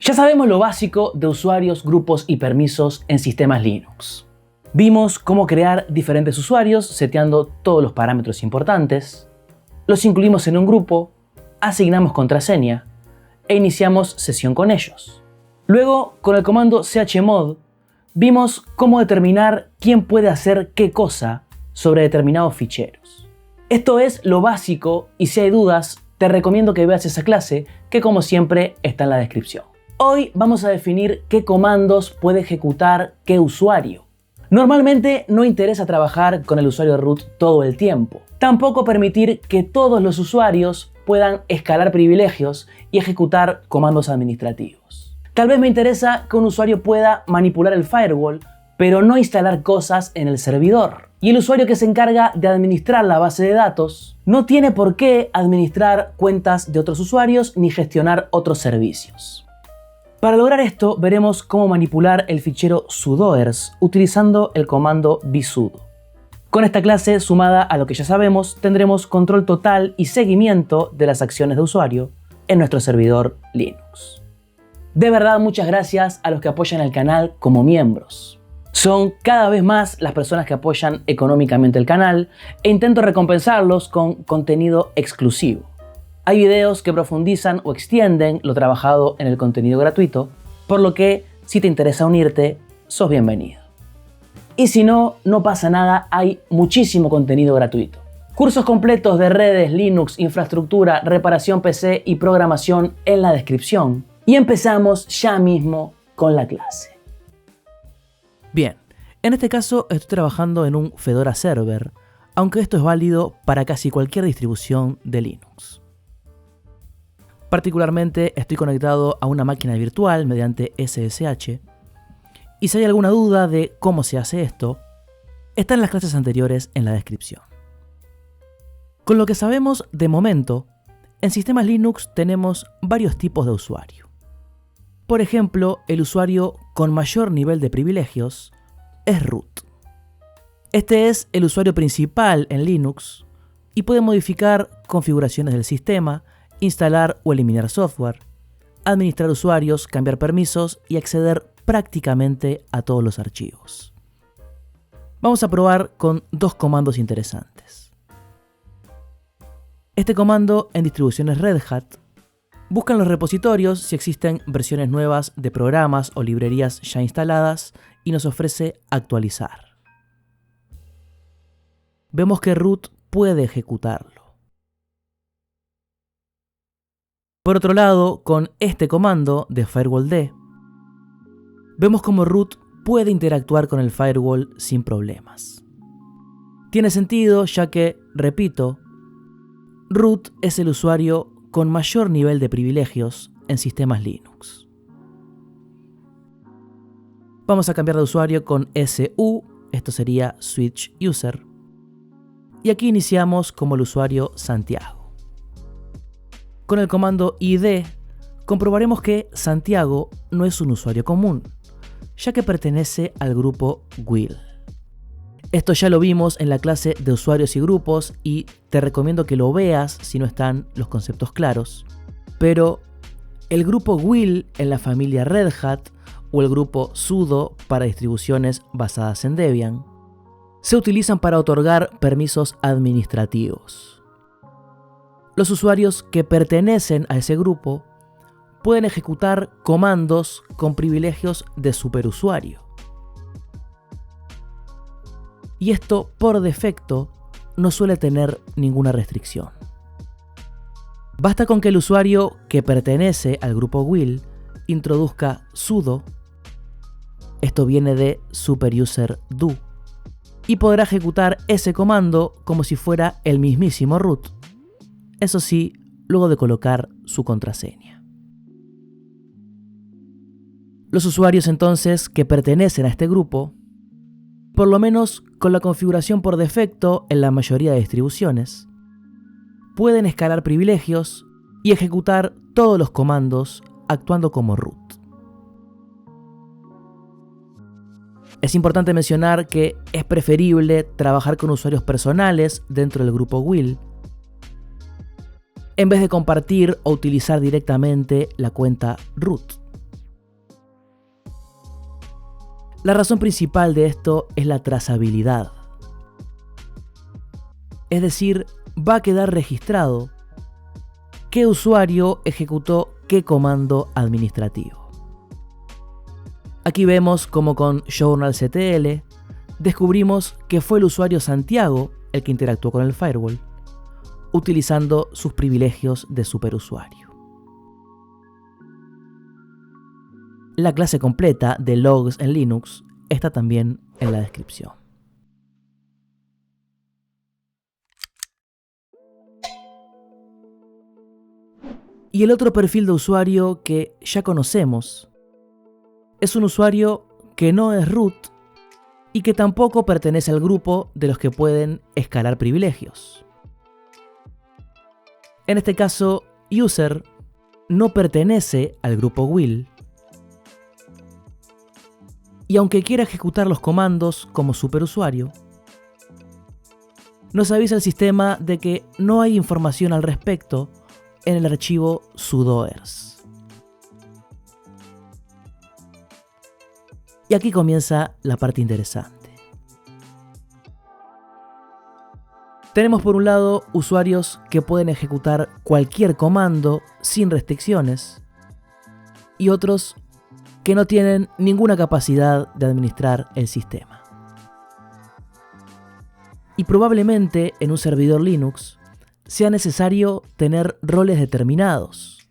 Ya sabemos lo básico de usuarios, grupos y permisos en sistemas Linux. Vimos cómo crear diferentes usuarios seteando todos los parámetros importantes, los incluimos en un grupo, asignamos contraseña e iniciamos sesión con ellos. Luego, con el comando chmod, vimos cómo determinar quién puede hacer qué cosa sobre determinados ficheros. Esto es lo básico y si hay dudas, te recomiendo que veas esa clase que como siempre está en la descripción. Hoy vamos a definir qué comandos puede ejecutar qué usuario. Normalmente no interesa trabajar con el usuario root todo el tiempo. Tampoco permitir que todos los usuarios puedan escalar privilegios y ejecutar comandos administrativos. Tal vez me interesa que un usuario pueda manipular el firewall, pero no instalar cosas en el servidor. Y el usuario que se encarga de administrar la base de datos no tiene por qué administrar cuentas de otros usuarios ni gestionar otros servicios. Para lograr esto, veremos cómo manipular el fichero sudoers utilizando el comando vsudo. Con esta clase, sumada a lo que ya sabemos, tendremos control total y seguimiento de las acciones de usuario en nuestro servidor Linux. De verdad, muchas gracias a los que apoyan el canal como miembros. Son cada vez más las personas que apoyan económicamente el canal e intento recompensarlos con contenido exclusivo. Hay videos que profundizan o extienden lo trabajado en el contenido gratuito, por lo que si te interesa unirte, sos bienvenido. Y si no, no pasa nada, hay muchísimo contenido gratuito. Cursos completos de redes, Linux, infraestructura, reparación PC y programación en la descripción. Y empezamos ya mismo con la clase. Bien, en este caso estoy trabajando en un Fedora Server, aunque esto es válido para casi cualquier distribución de Linux. Particularmente estoy conectado a una máquina virtual mediante SSH, y si hay alguna duda de cómo se hace esto, está en las clases anteriores en la descripción. Con lo que sabemos de momento, en sistemas Linux tenemos varios tipos de usuario. Por ejemplo, el usuario con mayor nivel de privilegios es root. Este es el usuario principal en Linux y puede modificar configuraciones del sistema, instalar o eliminar software, administrar usuarios, cambiar permisos y acceder prácticamente a todos los archivos. Vamos a probar con dos comandos interesantes. Este comando en distribuciones Red Hat busca en los repositorios si existen versiones nuevas de programas o librerías ya instaladas y nos ofrece actualizar. Vemos que root puede ejecutarlo. Por otro lado, con este comando de firewalld, vemos cómo root puede interactuar con el firewall sin problemas. Tiene sentido ya que, repito, root es el usuario con mayor nivel de privilegios en sistemas Linux. Vamos a cambiar de usuario con SU, esto sería Switch User, y aquí iniciamos como el usuario Santiago. Con el comando id comprobaremos que Santiago no es un usuario común, ya que pertenece al grupo Will. Esto ya lo vimos en la clase de usuarios y grupos y te recomiendo que lo veas si no están los conceptos claros. Pero el grupo Will en la familia Red Hat o el grupo sudo para distribuciones basadas en Debian se utilizan para otorgar permisos administrativos. Los usuarios que pertenecen a ese grupo pueden ejecutar comandos con privilegios de superusuario. Y esto, por defecto, no suele tener ninguna restricción. Basta con que el usuario que pertenece al grupo Will introduzca sudo, esto viene de superuser-do, y podrá ejecutar ese comando como si fuera el mismísimo root. Eso sí, luego de colocar su contraseña. Los usuarios entonces que pertenecen a este grupo, por lo menos con la configuración por defecto en la mayoría de distribuciones, pueden escalar privilegios y ejecutar todos los comandos actuando como root. Es importante mencionar que es preferible trabajar con usuarios personales dentro del grupo Will, en vez de compartir o utilizar directamente la cuenta root. La razón principal de esto es la trazabilidad. Es decir, va a quedar registrado qué usuario ejecutó qué comando administrativo. Aquí vemos cómo con journalctl descubrimos que fue el usuario Santiago el que interactuó con el firewall, utilizando sus privilegios de superusuario. La clase completa de logs en Linux está también en la descripción. Y el otro perfil de usuario que ya conocemos es un usuario que no es root y que tampoco pertenece al grupo de los que pueden escalar privilegios. En este caso, user no pertenece al grupo will, y aunque quiera ejecutar los comandos como superusuario, nos avisa el sistema de que no hay información al respecto en el archivo sudoers. Y aquí comienza la parte interesante. Tenemos por un lado usuarios que pueden ejecutar cualquier comando sin restricciones y otros que no tienen ninguna capacidad de administrar el sistema. Y probablemente en un servidor Linux sea necesario tener roles determinados.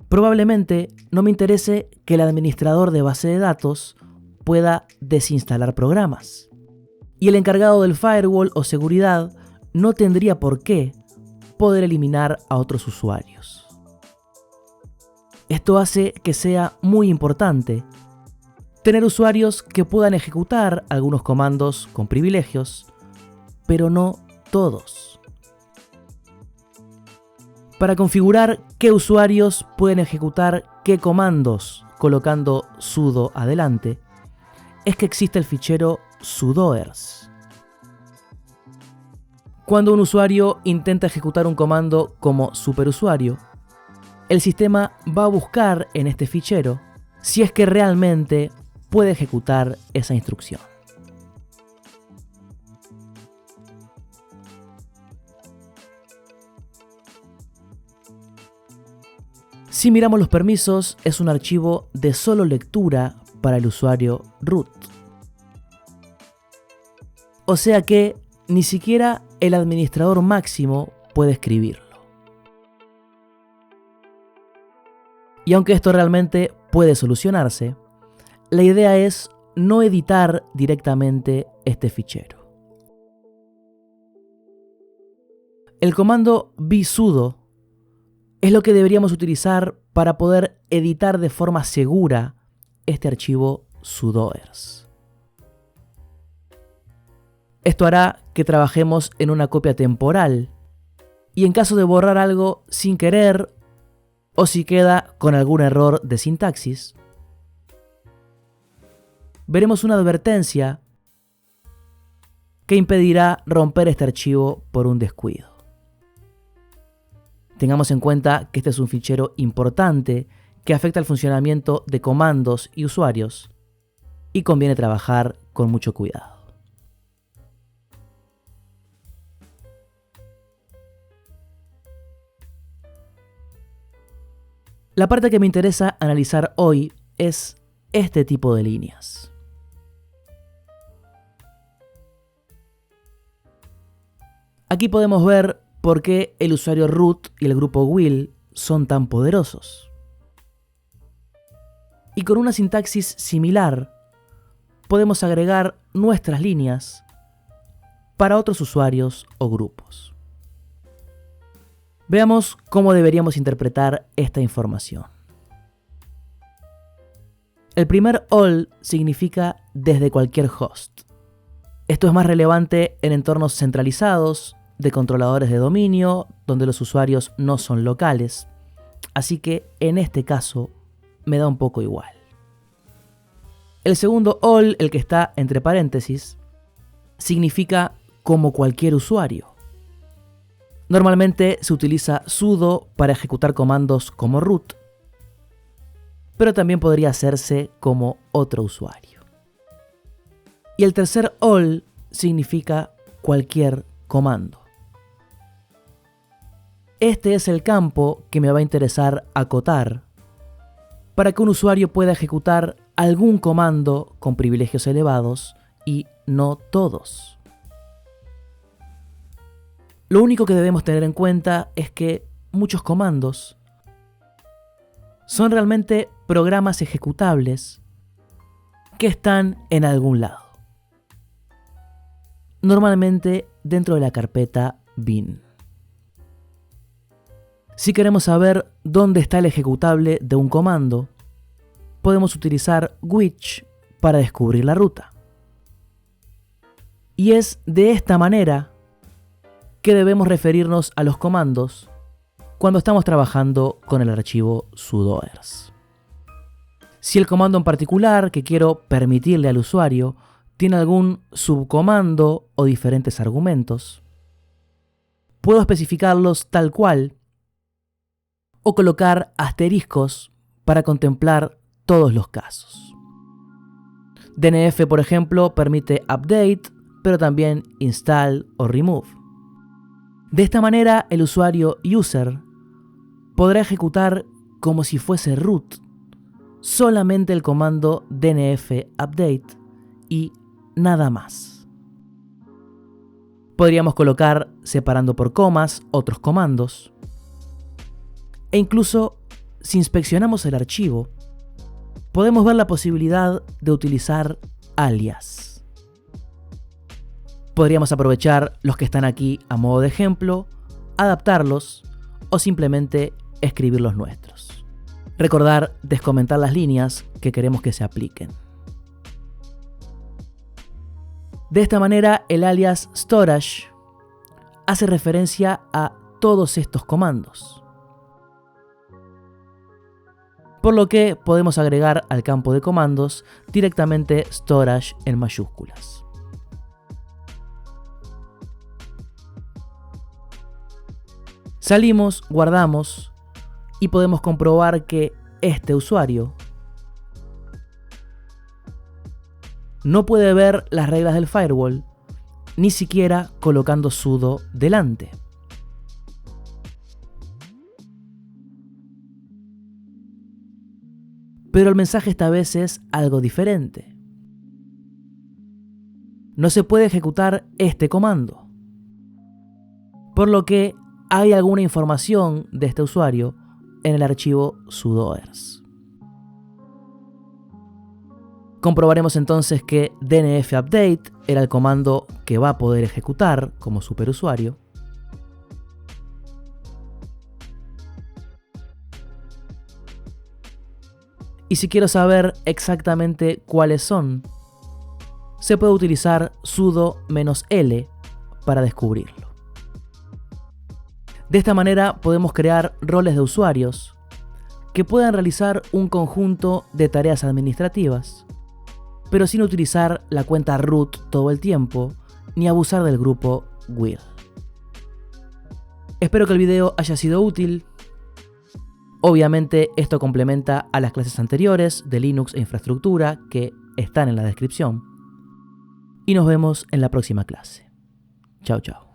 Probablemente no me interese que el administrador de base de datos pueda desinstalar programas. Y el encargado del firewall o seguridad no tendría por qué poder eliminar a otros usuarios. Esto hace que sea muy importante tener usuarios que puedan ejecutar algunos comandos con privilegios, pero no todos. Para configurar qué usuarios pueden ejecutar qué comandos colocando sudo adelante, es que existe el fichero sudoers. Cuando un usuario intenta ejecutar un comando como superusuario, el sistema va a buscar en este fichero si es que realmente puede ejecutar esa instrucción. Si miramos los permisos, es un archivo de solo lectura para el usuario root. O sea que ni siquiera el administrador máximo puede escribirlo. Y aunque esto realmente puede solucionarse, la idea es no editar directamente este fichero. El comando vsudo es lo que deberíamos utilizar para poder editar de forma segura este archivo sudoers. Esto hará que trabajemos en una copia temporal y en caso de borrar algo sin querer o si queda con algún error de sintaxis, veremos una advertencia que impedirá romper este archivo por un descuido. Tengamos en cuenta que este es un fichero importante que afecta al funcionamiento de comandos y usuarios y conviene trabajar con mucho cuidado. La parte que me interesa analizar hoy es este tipo de líneas. Aquí podemos ver por qué el usuario root y el grupo will son tan poderosos. Y con una sintaxis similar, podemos agregar nuestras líneas para otros usuarios o grupos. Veamos cómo deberíamos interpretar esta información. El primer all significa desde cualquier host. Esto es más relevante en entornos centralizados, de controladores de dominio, donde los usuarios no son locales. Así que en este caso me da un poco igual. El segundo all, el que está entre paréntesis, significa como cualquier usuario. Normalmente se utiliza sudo para ejecutar comandos como root. pero también podría hacerse como otro usuario. Y el tercer all significa cualquier comando. Este es el campo que me va a interesar acotar para que un usuario pueda ejecutar algún comando con privilegios elevados y no todos. Lo único que debemos tener en cuenta es que muchos comandos son realmente programas ejecutables que están en algún lado. Normalmente dentro de la carpeta bin. Si queremos saber dónde está el ejecutable de un comando, podemos utilizar which para descubrir la ruta. Y es de esta manera que debemos referirnos a los comandos cuando estamos trabajando con el archivo sudoers. Si el comando en particular que quiero permitirle al usuario tiene algún subcomando o diferentes argumentos, puedo especificarlos tal cual o colocar asteriscos para contemplar todos los casos. DNF, por ejemplo, permite update, pero también install o remove. De esta manera, el usuario user podrá ejecutar como si fuese root solamente el comando dnf update y nada más. Podríamos colocar, separando por comas, otros comandos. E incluso, si inspeccionamos el archivo, podemos ver la posibilidad de utilizar alias. Podríamos aprovechar los que están aquí a modo de ejemplo, adaptarlos o simplemente escribir los nuestros. Recordar descomentar las líneas que queremos que se apliquen. De esta manera, el alias storage hace referencia a todos estos comandos, por lo que podemos agregar al campo de comandos directamente storage en mayúsculas. Salimos, guardamos y podemos comprobar que este usuario no puede ver las reglas del firewall, ni siquiera colocando sudo delante. Pero el mensaje esta vez es algo diferente. No se puede ejecutar este comando, por lo que hay alguna información de este usuario en el archivo sudoers. Comprobaremos entonces que dnf update era el comando que va a poder ejecutar como superusuario. Y si quiero saber exactamente cuáles son, se puede utilizar sudo -l para descubrirlo. De esta manera podemos crear roles de usuarios que puedan realizar un conjunto de tareas administrativas, pero sin utilizar la cuenta root todo el tiempo ni abusar del grupo will. Espero que el video haya sido útil. Obviamente esto complementa a las clases anteriores de Linux e infraestructura que están en la descripción. Y nos vemos en la próxima clase. Chao, chao.